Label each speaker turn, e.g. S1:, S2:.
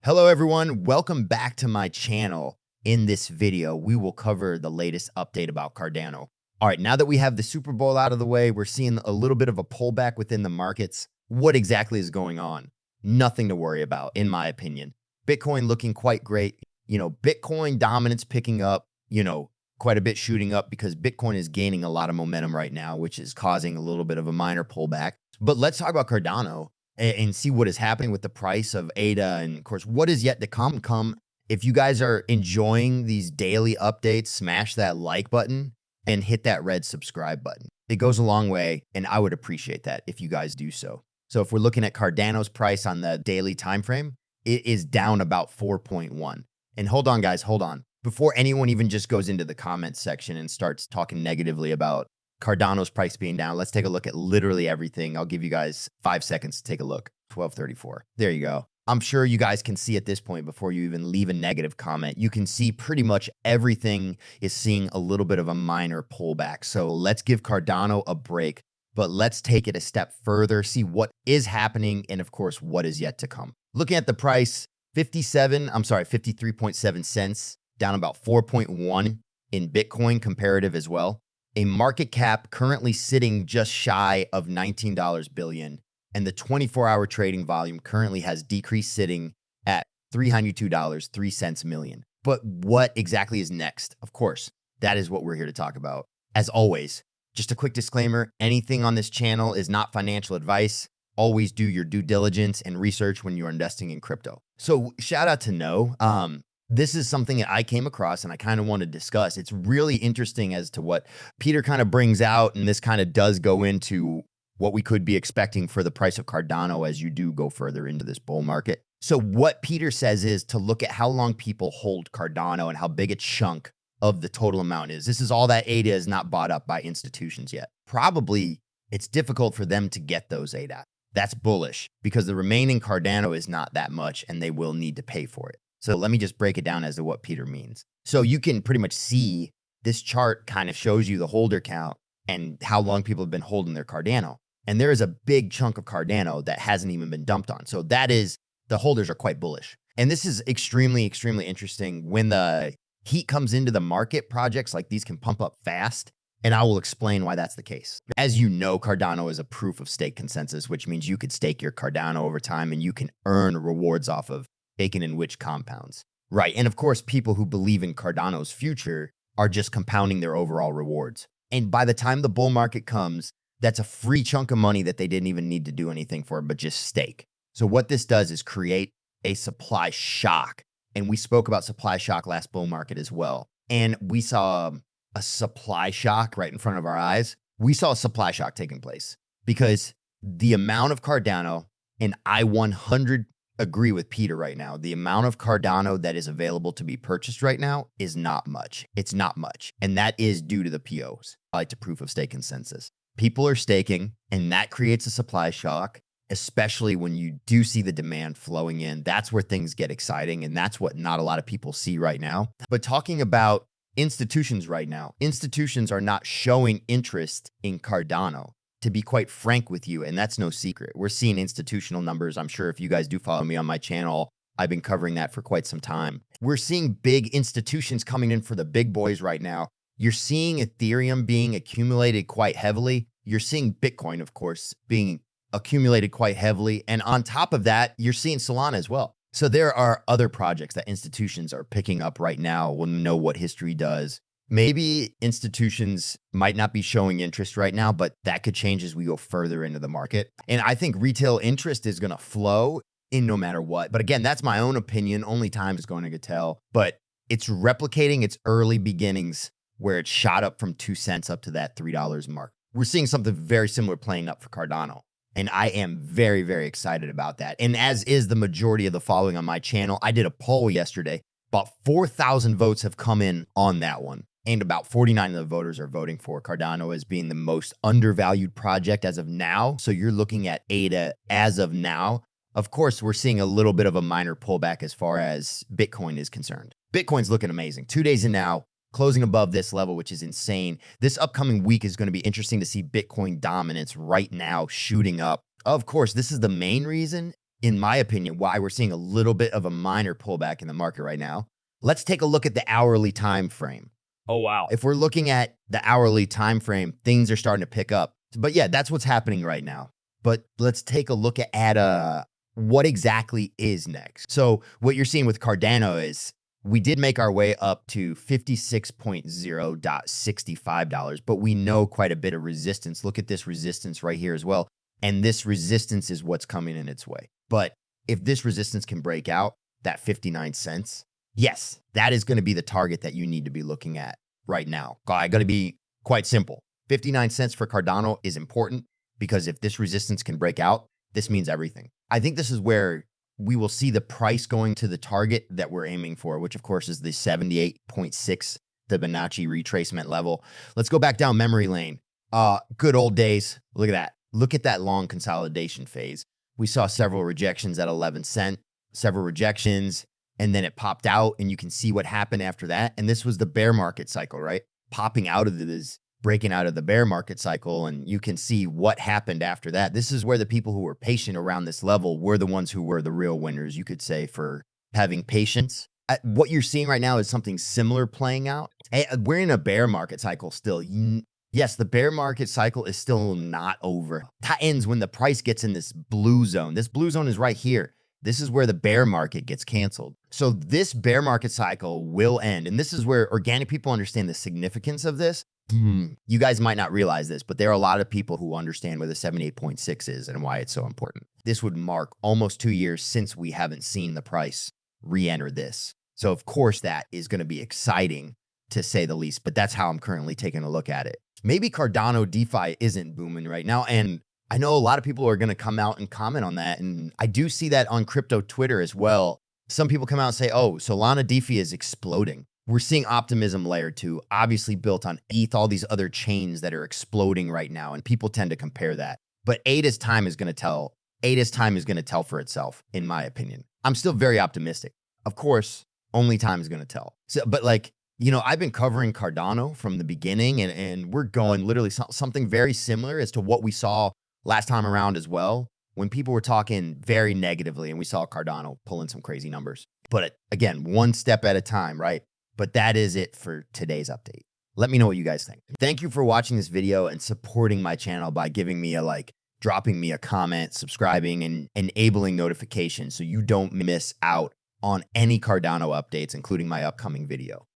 S1: Hello everyone, welcome back to my channel. In this video, we will cover the latest update about Cardano. All right, now that we have the Super Bowl out of the way, we're seeing a little bit of a pullback within the markets. What exactly is going on? Nothing to worry about, in my opinion. Bitcoin looking quite great. Bitcoin dominance picking up, quite a bit shooting up because Bitcoin is gaining a lot of momentum right now, which is causing a little bit of a minor pullback. But let's talk about Cardano and see what is happening with the price of ADA and, of course, what is yet to come. If you guys are enjoying these daily updates, smash that like button and hit that red subscribe button. It goes a long way, and I would appreciate that if you guys do so. So if we're looking at Cardano's price on the daily time frame, it is down about 4.1. And hold on, guys, hold on. Before anyone even just goes into the comments section and starts talking negatively about Cardano's price being down, let's take a look at literally everything. I'll give you guys 5 seconds to take a look. 1234. There you go. I'm sure you guys can see at this point before you even leave a negative comment. You can see pretty much everything is seeing a little bit of a minor pullback. So let's give Cardano a break, but let's take it a step further, see what is happening, and of course, what is yet to come. Looking at the price, 53.7 cents, down about 4.1 in Bitcoin comparative as well. A market cap currently sitting just shy of $19 billion, and the 24-hour trading volume currently has decreased, sitting at $302.03 million. But what exactly is next? Of course, that is what we're here to talk about. As always, just a quick disclaimer, anything on this channel is not financial advice. Always do your due diligence and research when you're investing in crypto. So shout out to No. This is something that I came across and I kind of want to discuss. It's really interesting as to what Peter kind of brings out, and this kind of does go into what we could be expecting for the price of Cardano as you do go further into this bull market. So what Peter says is to look at how long people hold Cardano and how big a chunk of the total amount is. This is all that ADA is not bought up by institutions yet. Probably it's difficult for them to get those ADA. That's bullish because the remaining Cardano is not that much and they will need to pay for it. So let me just break it down as to what Peter means. So you can pretty much see this chart kind of shows you the holder count and how long people have been holding their Cardano. And there is a big chunk of Cardano that hasn't even been dumped on. So that is, the holders are quite bullish. And this is extremely, extremely interesting. When the heat comes into the market, projects like these can pump up fast. And I will explain why that's the case. As you know, Cardano is a proof of stake consensus, which means you could stake your Cardano over time and you can earn rewards off of taken in which compounds. Right. And of course, people who believe in Cardano's future are just compounding their overall rewards. And by the time the bull market comes, that's a free chunk of money that they didn't even need to do anything for, but just stake. So what this does is create a supply shock. And we spoke about supply shock last bull market as well. And we saw a supply shock right in front of our eyes. We saw a supply shock taking place because the amount of Cardano, and I 100 agree with Peter right now, the amount of Cardano that is available to be purchased right now is not much. It's not much. And that is due to the POs, like to proof of stake consensus. People are staking, and that creates a supply shock, especially when you do see the demand flowing in. That's where things get exciting, and that's what not a lot of people see right now. But talking about institutions right now, institutions are not showing interest in Cardano, to be quite frank with you, and that's no secret. We're seeing institutional numbers. I'm sure if you guys do follow me on my channel, I've been covering that for quite some time. We're seeing big institutions coming in for the big boys right now. You're seeing Ethereum being accumulated quite heavily. You're seeing Bitcoin, of course, being accumulated quite heavily. And on top of that, you're seeing Solana as well. So there are other projects that institutions are picking up right now. We'll know what history does. Maybe institutions might not be showing interest right now, but that could change as we go further into the market. And I think retail interest is going to flow in no matter what. But again, that's my own opinion. Only time is going to tell. But it's replicating its early beginnings where it shot up from 2 cents up to that $3 mark. We're seeing something very similar playing up for Cardano. And I am very, very excited about that. And as is the majority of the following on my channel, I did a poll yesterday. About 4,000 votes have come in on that one. And about 49 of the voters are voting for Cardano as being the most undervalued project as of now. So you're looking at ADA as of now. Of course, we're seeing a little bit of a minor pullback as far as Bitcoin is concerned. Bitcoin's looking amazing. 2 days in now, closing above this level, which is insane. This upcoming week is going to be interesting to see Bitcoin dominance right now shooting up. Of course, this is the main reason in my opinion, why we're seeing a little bit of a minor pullback in the market right now. Let's take a look at the hourly time frame.
S2: Oh, wow.
S1: If we're looking at the hourly time frame, things are starting to pick up. But yeah, that's what's happening right now. But let's take a look at what exactly is next. So what you're seeing with Cardano is we did make our way up to $56.0.65, but we know quite a bit of resistance. Look at this resistance right here as well. And this resistance is what's coming in its way. But if this resistance can break out that 59 cents, yes, that is going to be the target that you need to be looking at right now. Going to be quite simple. 59 cents for Cardano is important because if this resistance can break out, this means everything. I think this is where we will see the price going to the target that we're aiming for, which of course is the 78.6, the Fibonacci retracement level. Let's go back down memory lane. Good old days. Look at that. Look at that long consolidation phase. We saw several rejections at 11 cent, several rejections, and then it popped out and you can see what happened after that. And this was the bear market cycle, right? Popping out of this, breaking out of the bear market cycle, and you can see what happened after that. This is where the people who were patient around this level were the ones who were the real winners, you could say, for having patience. What you're seeing right now is something similar playing out. We're in a bear market cycle still. Yes, the bear market cycle is still not over. That ends when the price gets in this blue zone. This blue zone is right here. This is where the bear market gets canceled. So this bear market cycle will end. And this is where organic people understand the significance of this. You guys might not realize this, but there are a lot of people who understand where the 78.6 is and why it's so important. This would mark almost 2 years since we haven't seen the price re-enter this. So of course that is going to be exciting to say the least, but that's how I'm currently taking a look at it. Maybe Cardano DeFi isn't booming right now. And I know a lot of people are going to come out and comment on that. And I do see that on crypto Twitter as well. Some people come out and say, oh, Solana DeFi is exploding. We're seeing optimism layer 2, obviously built on ETH, all these other chains that are exploding right now. And people tend to compare that. But ADA's time is going to tell. ADA's time is going to tell for itself, in my opinion. I'm still very optimistic. Of course, only time is going to tell. So, but like, you know, I've been covering Cardano from the beginning, and we're going literally something very similar as to what we saw last time around as well, when people were talking very negatively and we saw Cardano pulling some crazy numbers. But again, one step at a time, right? But that is it for today's update. Let me know what you guys think. Thank you for watching this video and supporting my channel by giving me a like, dropping me a comment, subscribing, and enabling notifications so you don't miss out on any Cardano updates, including my upcoming video.